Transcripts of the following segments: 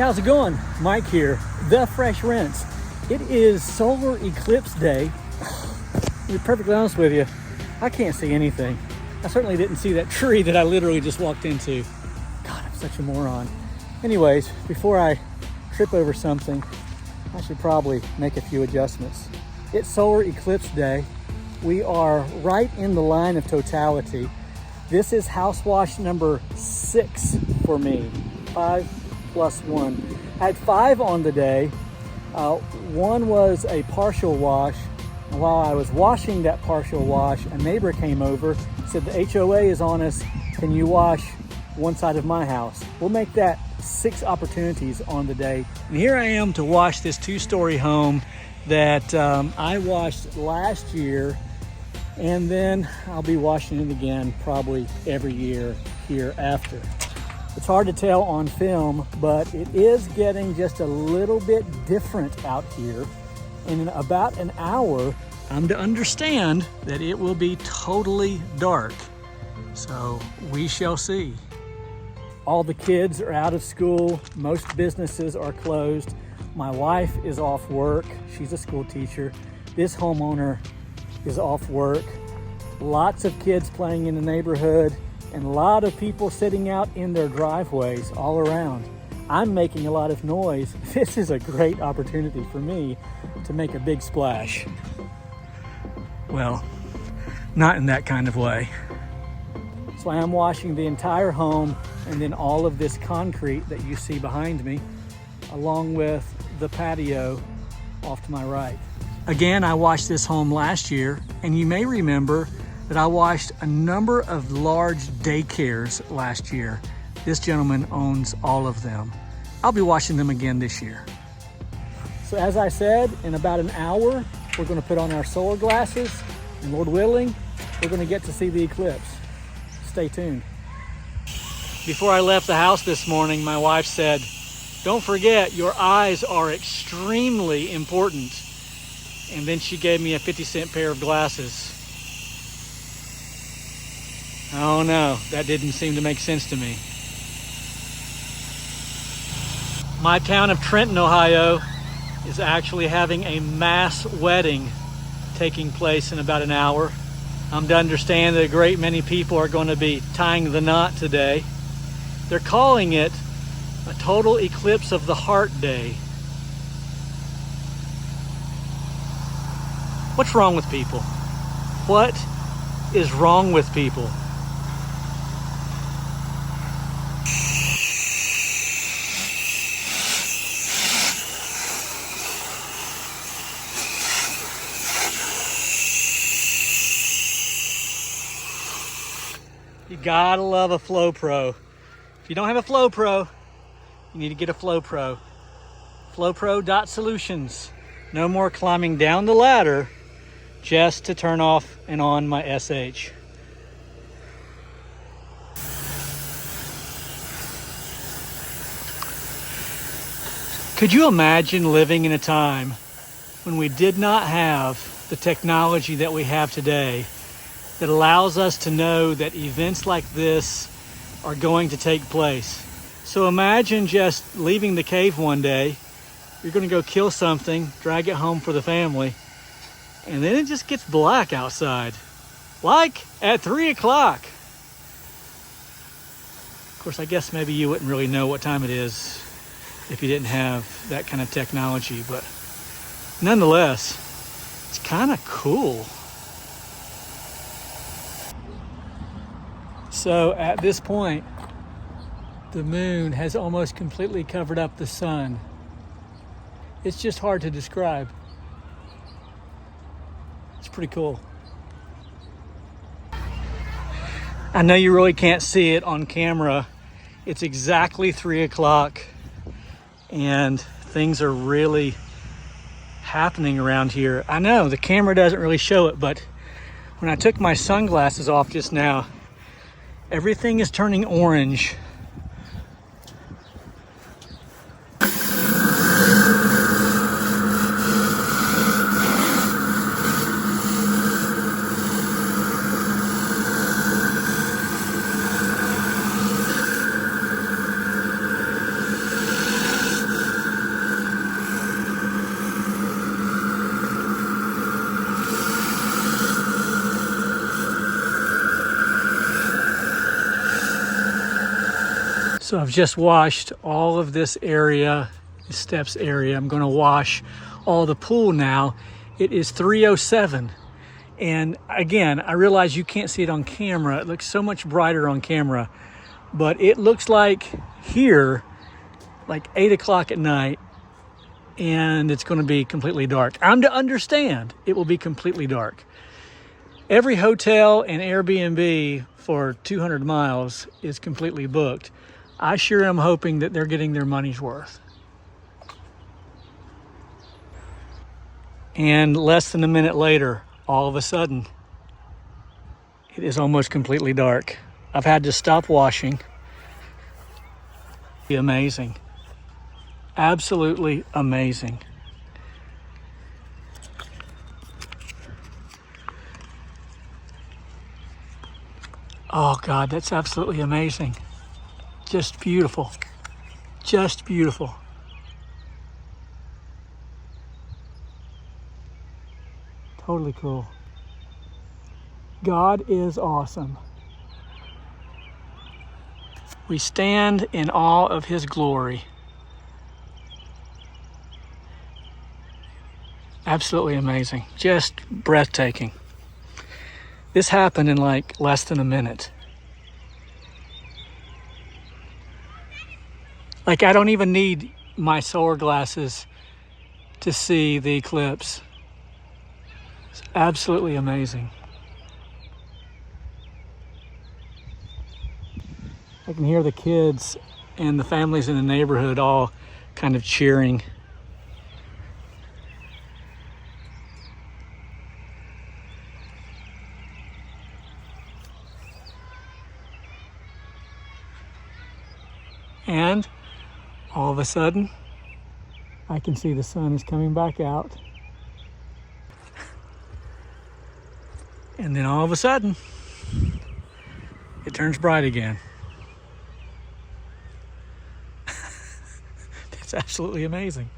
how's it going? Mike here, The Fresh Rinse. It is solar eclipse day. To be perfectly honest with you, I can't see anything. I certainly didn't see that tree that I literally just walked into. God, I'm such a moron. Anyways, before I trip over something, I should probably make a few adjustments. It's solar eclipse day. We are right in the line of Totality. This is house wash number 6 for me. 5 plus 1. I had 5 on the day. One was a partial wash. And while I was washing that partial wash, a neighbor came over, said the HOA is on us. Can you wash one side of my house? We'll make that 6 opportunities on the day. And here I am to wash this 2-story home that I washed last year, and then I'll be washing it again probably every year hereafter. It's hard to tell on film, but it is getting just a little bit different out here. And in about an hour, I'm to understand that it will be totally dark. So we shall see. All the kids are out of school. Most businesses are closed. My wife is off work. She's a school teacher. This homeowner is off work. Lots of kids playing in the neighborhood and a lot of people sitting out in their driveways all around. I'm making a lot of noise. This is a great opportunity for me to make a big splash. Well, not in that kind of way. So I am washing the entire home and then all of this concrete that you see behind me, along with the patio off to my right. Again, I washed this home last year, and you may remember that I washed a number of large daycares last year. This gentleman owns all of them. I'll be washing them again this year. So as I said, in about an hour, we're gonna put on our solar glasses, and Lord willing, we're gonna get to see the eclipse. Stay tuned. Before I left the house this morning, my wife said, "Don't forget, your eyes are extremely important." And then she gave me a 50-cent pair of glasses. Oh no, that didn't seem to make sense to me. My town of Trenton, Ohio is actually having a mass wedding taking place in about an hour. I'm to understand that a great many people are going to be tying the knot today. They're calling it a total eclipse of the heart day. What's wrong with people? What is wrong with people? You gotta love a Flow Pro. If you don't have a Flow Pro, you need to get a Flow Pro. FlowPro.Solutions. No more climbing down the ladder just to turn off and on my SH. Could you imagine living in a time when we did not have the technology that we have today that allows us to know that events like this are going to take place? So imagine just leaving the cave one day, you're gonna go kill something, drag it home for the family, and then it just gets black outside, like at 3 o'clock. Of course, I guess maybe you wouldn't really know what time it is if you didn't have that kind of technology, but nonetheless, it's kind of cool. So at this point, the moon has almost completely covered up the sun. It's just hard to describe. It's pretty cool. I know you really can't see it on camera. It's exactly 3 o'clock and things are really happening around here. I know the camera doesn't really show it, but when I took my sunglasses off just now, everything is turning orange. So I've just washed all of this area, the steps area. I'm gonna wash all the pool now. It is 3:07. And again, I realize you can't see it on camera. It looks so much brighter on camera, but it looks like here, like 8 o'clock at night, and it's gonna be completely dark. I'm to understand it will be completely dark. Every hotel and Airbnb for 200 miles is completely booked. I sure am hoping that they're getting their money's worth. And less than a minute later, all of a sudden, it is almost completely dark. I've had to stop washing. Amazing. Absolutely amazing. Oh God, that's absolutely amazing. Just beautiful. Just beautiful. Totally cool. God is awesome. We stand in awe of His glory. Absolutely amazing. Just breathtaking. This happened in like less than a minute. Like I don't even need my solar glasses to see the eclipse. It's absolutely amazing. I can hear the kids and the families in the neighborhood all kind of cheering. And all of a sudden, I can see the sun is coming back out. And then all of a sudden, it turns bright again. It's absolutely amazing.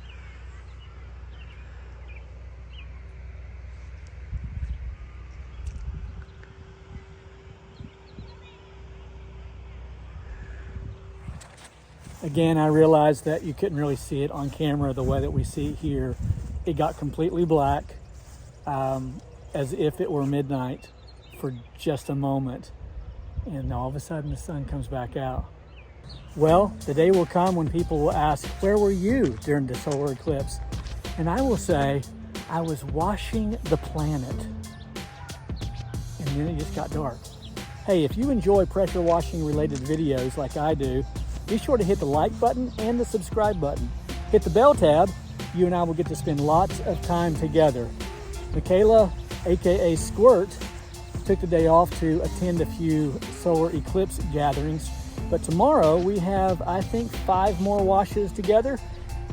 Again, I realized that you couldn't really see it on camera the way that we see it here. It got completely black, as if it were midnight for just a moment. And all of a sudden the sun comes back out. Well, the day will come when people will ask, where were you during the solar eclipse? And I will say, I was washing the planet. And then it just got dark. Hey, if you enjoy pressure washing related videos like I do, be sure to hit the like button and the subscribe button. Hit the bell tab. You and I will get to spend lots of time together. Michaela, AKA Squirt, took the day off to attend a few solar eclipse gatherings. But tomorrow we have, I think, 5 more washes together,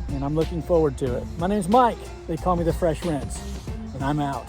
and I'm looking forward to it. My name's Mike. They call me the Fresh Rinse, and I'm out.